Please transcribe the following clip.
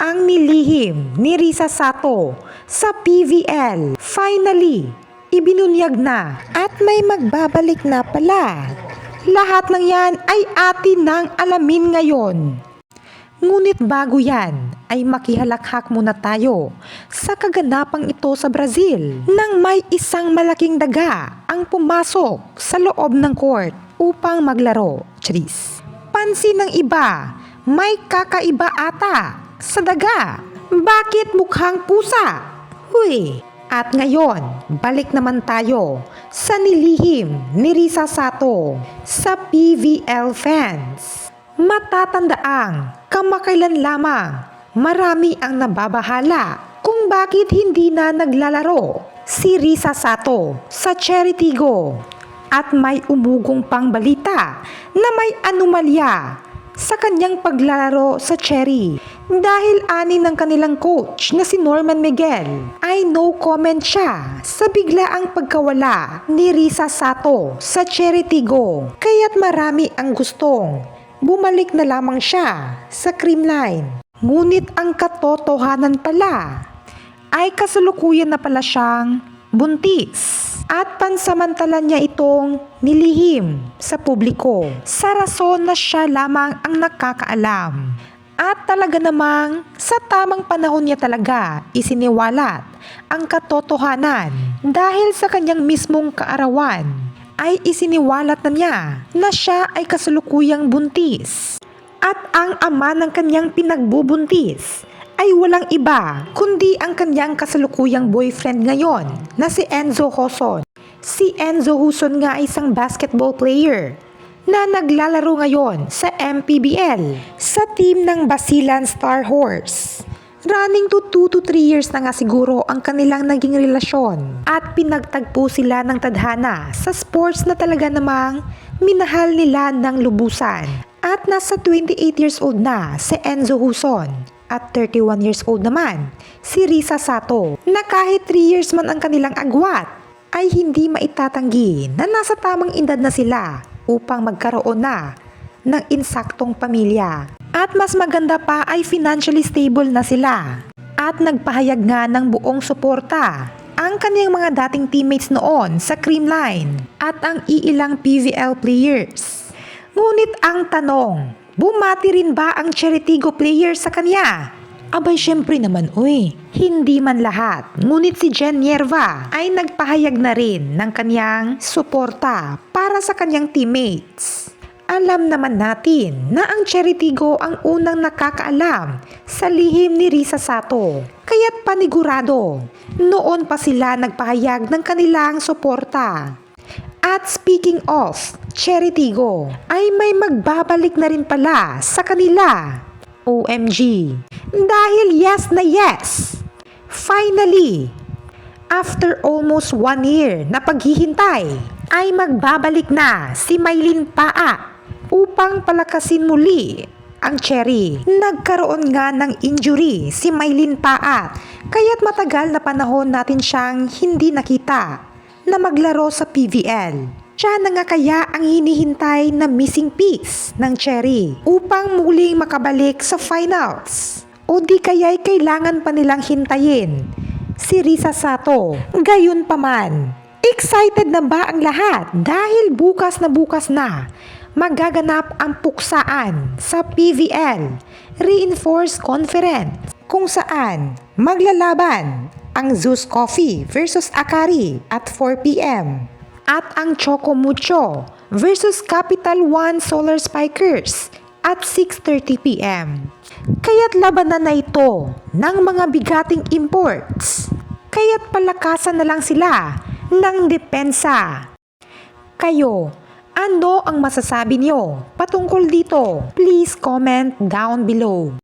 ang nilihim ni Risa Sato sa PVL. Finally, ibinunyag na at may magbabalik na pala. Lahat ng yan ay atin nang alamin ngayon. Ngunit bago yan ay makihalakhak muna tayo sa kaganapang ito sa Brazil nang may isang malaking daga ang pumasok sa loob ng court upang maglaro. Charis. Pansin ng iba, may kakaiba ata sa daga. Bakit mukhang pusa? Huy! At ngayon, balik naman tayo sa nilihim ni Risa Sato sa PVL fans. Matatandaang kamakailan lamang marami ang nababahala kung bakit hindi na naglalaro si Risa Sato sa Cherry Tigo. At may umugong pang balita na may anomalya sa kanyang paglalaro sa Cherry dahil ani ng kanilang coach na si Norman Miguel ay no comment siya sa biglaang pagkawala ni Risa Sato sa Cherry Tigo, kaya't marami ang gustong bumalik na lamang siya sa Creamline. Ngunit ang katotohanan pala ay kasalukuyan na pala siyang buntis at pansamantala niya itong nilihim sa publiko sa rason na siya lamang ang nakakaalam. At talaga namang sa tamang panahon niya talaga isiniwalat ang katotohanan dahil sa kanyang mismong kaarawan ay isiniwalat na niya na siya ay kasalukuyang buntis. At ang ama ng kanyang pinagbubuntis ay walang iba kundi ang kanyang kasalukuyang boyfriend ngayon na si Enzo Huson. Si Enzo Huson nga ay isang basketball player na naglalaro ngayon sa MPBL sa team ng Basilan Star Horse. Running to 2 to 3 years na nga siguro ang kanilang naging relasyon at pinagtagpo sila ng tadhana sa sports na talaga namang minahal nila ng lubusan. At nasa 28 years old na si Enzo Huson at 31 years old naman si Risa Sato na kahit 3 years man ang kanilang agwat ay hindi maitatanggi na nasa tamang edad na sila upang magkaroon na ng insaktong pamilya. At mas maganda pa ay financially stable na sila. At nagpahayag nga ng buong suporta ang kaniyang mga dating teammates noon sa Creamline at ang iilang PVL players. Ngunit ang tanong, bumati rin ba ang Cherry Tigo player sa kanya? Abay syempre naman hindi man lahat. Ngunit si Jen Nierva ay nagpahayag na rin ng kaniyang suporta para sa kaniyang teammates. Alam naman natin na ang Cherry Tigo ang unang nakakaalam sa lihim ni Risa Sato. Kaya't panigurado, noon pa sila nagpahayag ng kanilang suporta. At speaking of Cherry Tigo, ay may magbabalik na rin pala sa kanila. OMG! Dahil yes na yes! Finally! After almost 1 year na paghihintay, ay magbabalik na si Mylene Paa upang palakasin muli ang Cherry. Nagkaroon nga ng injury si Mylene Paa, kaya't matagal na panahon natin siyang hindi nakita na maglaro sa PVL. Siya na nga kaya ang hinihintay na missing piece ng Cherry upang muling makabalik sa finals. O di kaya'y kailangan pa nilang hintayin si Risa Sato. Gayon pa man, excited na ba ang lahat dahil bukas na magaganap ang puksaan sa PVL Reinforced Conference kung saan maglalaban ang Zeus Coffee versus Akari at 4 p.m. at ang Choco Mucho versus Capital One Solar Spikers at 6:30 p.m. Kaya't labanan na ito ng mga bigating imports. Kaya't palakasan na lang sila ng depensa. Kayo, ano ang masasabi niyo patungkol dito? Please comment down below.